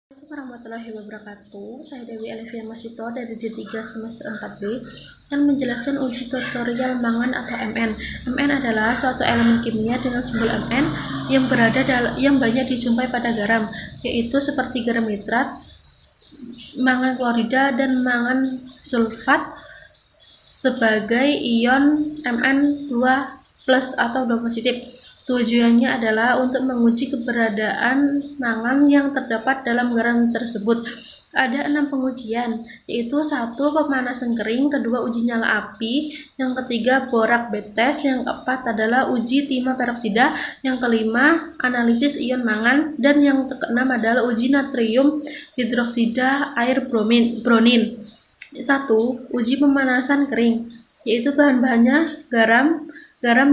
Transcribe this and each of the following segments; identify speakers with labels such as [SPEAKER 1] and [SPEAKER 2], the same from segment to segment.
[SPEAKER 1] Assalamualaikum warahmatullahi wabarakatuh. Saya Dewi Alivia Masito dari D3 semester 4B yang menjelaskan uji tutorial mangan atau MN. MN adalah suatu elemen kimia dengan simbol Mn yang banyak dijumpai pada garam, yaitu seperti garam nitrat, mangan klorida, dan mangan sulfat sebagai ion Mn2+ atau 2 positif. Tujuannya adalah untuk menguji keberadaan mangan yang terdapat dalam garam tersebut. Ada 6 pengujian, yaitu 1. Pemanasan kering, kedua uji nyala api, yang ketiga borak bed test, yang keempat adalah uji timah peroksida, yang kelima analisis ion mangan, dan yang keenam adalah uji natrium hidroksida air bromin. 1. Uji pemanasan kering, yaitu bahan-bahannya garam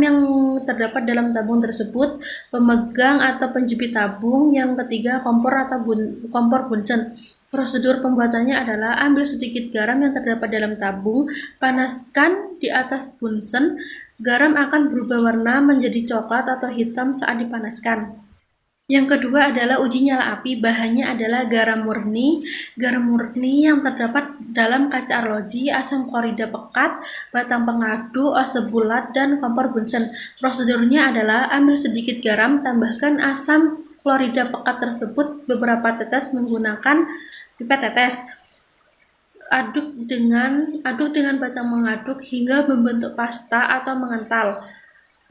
[SPEAKER 1] yang terdapat dalam tabung tersebut, pemegang atau penjepit tabung, yang ketiga kompor atau kompor bunsen. Prosedur pembuatannya adalah ambil sedikit garam yang terdapat dalam tabung, panaskan di atas bunsen. Garam akan berubah warna menjadi coklat atau hitam saat dipanaskan. Yang kedua adalah uji nyala api. Bahannya adalah garam murni yang terdapat dalam kaca arloji, asam klorida pekat, batang pengadu, ose bulat, dan kompor bunsen. Prosedurnya adalah ambil sedikit garam, tambahkan asam klorida pekat tersebut beberapa tetes menggunakan pipet tetes. Aduk dengan batang mengaduk hingga membentuk pasta atau mengental.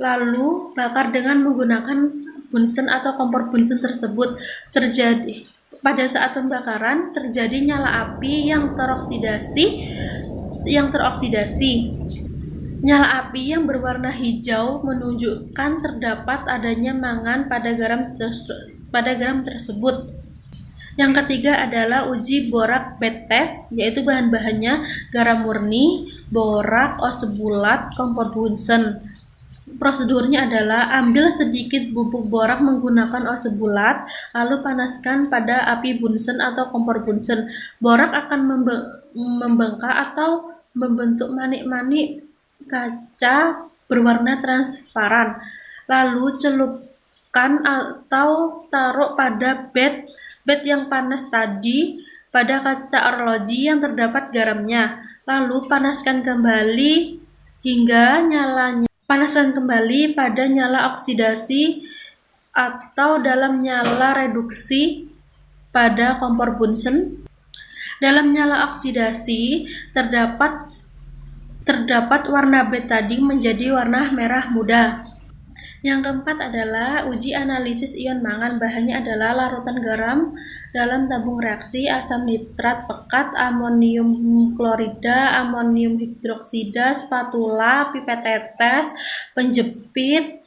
[SPEAKER 1] Lalu bakar dengan menggunakan bunsen atau kompor bunsen tersebut. Pada saat pembakaran terjadi nyala api yang teroksidasi. Nyala api yang berwarna hijau menunjukkan terdapat adanya mangan pada garam tersebut. Yang ketiga adalah uji borak bed test, yaitu bahan-bahannya garam murni, borak, ose bulat, kompor bunsen. Prosedurnya adalah ambil sedikit bubuk borak menggunakan ose bulat, lalu panaskan pada api bunsen atau kompor bunsen. Borak akan membengkak atau membentuk manik-manik kaca berwarna transparan. Lalu celupkan atau taruh pada bed yang panas tadi pada kaca arloji yang terdapat garamnya. Lalu panaskan kembali pada nyala oksidasi atau dalam nyala reduksi pada kompor bunsen. Dalam nyala oksidasi terdapat warna bed tadi menjadi warna merah muda. Yang keempat adalah uji analisis ion mangan. Bahannya adalah larutan garam dalam tabung reaksi, asam nitrat pekat, amonium klorida, amonium hidroksida, spatula, pipet tetes, penjepit,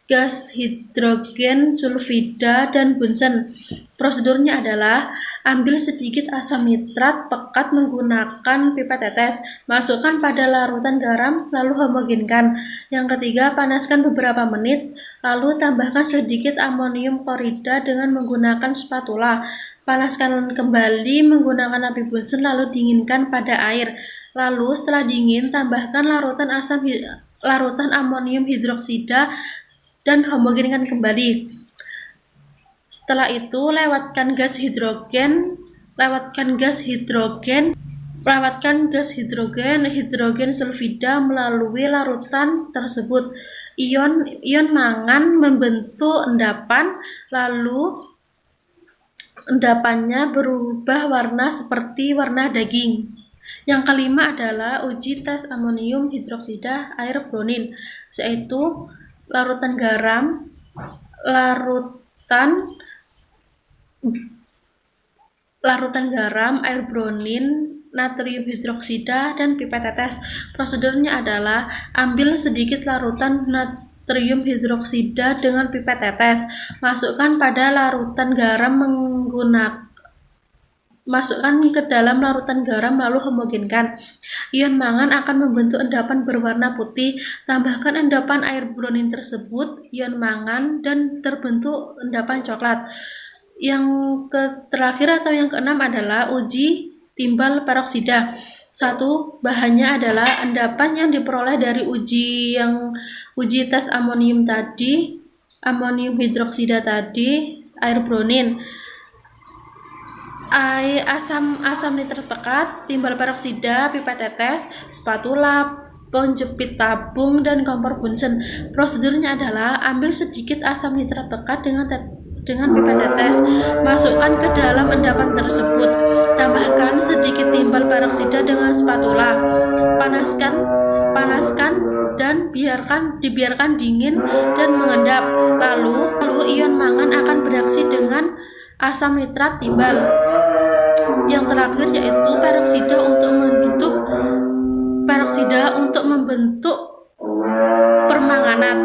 [SPEAKER 1] gas hidrogen sulfida, dan bunsen. Prosedurnya adalah ambil sedikit asam nitrat pekat menggunakan pipet tetes, masukkan pada larutan garam, lalu homogenkan. Yang ketiga, panaskan beberapa menit, lalu tambahkan sedikit amonium klorida dengan menggunakan spatula. Panaskan kembali menggunakan api bunsen, lalu dinginkan pada air. Lalu setelah dingin, tambahkan larutan amonium hidroksida dan homogenkan kembali. Setelah itu, lewatkan gas hidrogen sulfida melalui larutan tersebut. Ion mangan membentuk endapan, lalu endapannya berubah warna seperti warna daging. Yang kelima adalah uji tes amonium hidroksida air bromin, yaitu larutan garam, air bromin, natrium hidroksida, dan pipet tetes. Prosedurnya adalah ambil sedikit larutan natrium hidroksida dengan pipet tetes, masukkan ke dalam larutan garam, lalu homogenkan. Ion mangan akan membentuk endapan berwarna putih. Tambahkan endapan air bromin tersebut, ion mangan, dan terbentuk endapan coklat. Yang terakhir atau yang keenam adalah uji timbal peroksida. 1. Bahannya adalah endapan yang diperoleh dari uji tes amonium hidroksida tadi, air bromin. asam nitrat pekat, timbal peroksida, pipet tetes, spatula, penjepit tabung, dan kompor Bunsen. Prosedurnya adalah ambil sedikit asam nitrat pekat dengan pipet tetes, masukkan ke dalam endapan tersebut, tambahkan sedikit timbal peroksida dengan spatula, panaskan dan dibiarkan dingin dan mengendap. Lalu ion mangan akan bereaksi dengan asam nitrat timbal. Yang terakhir yaitu peroksida untuk membentuk permanganat.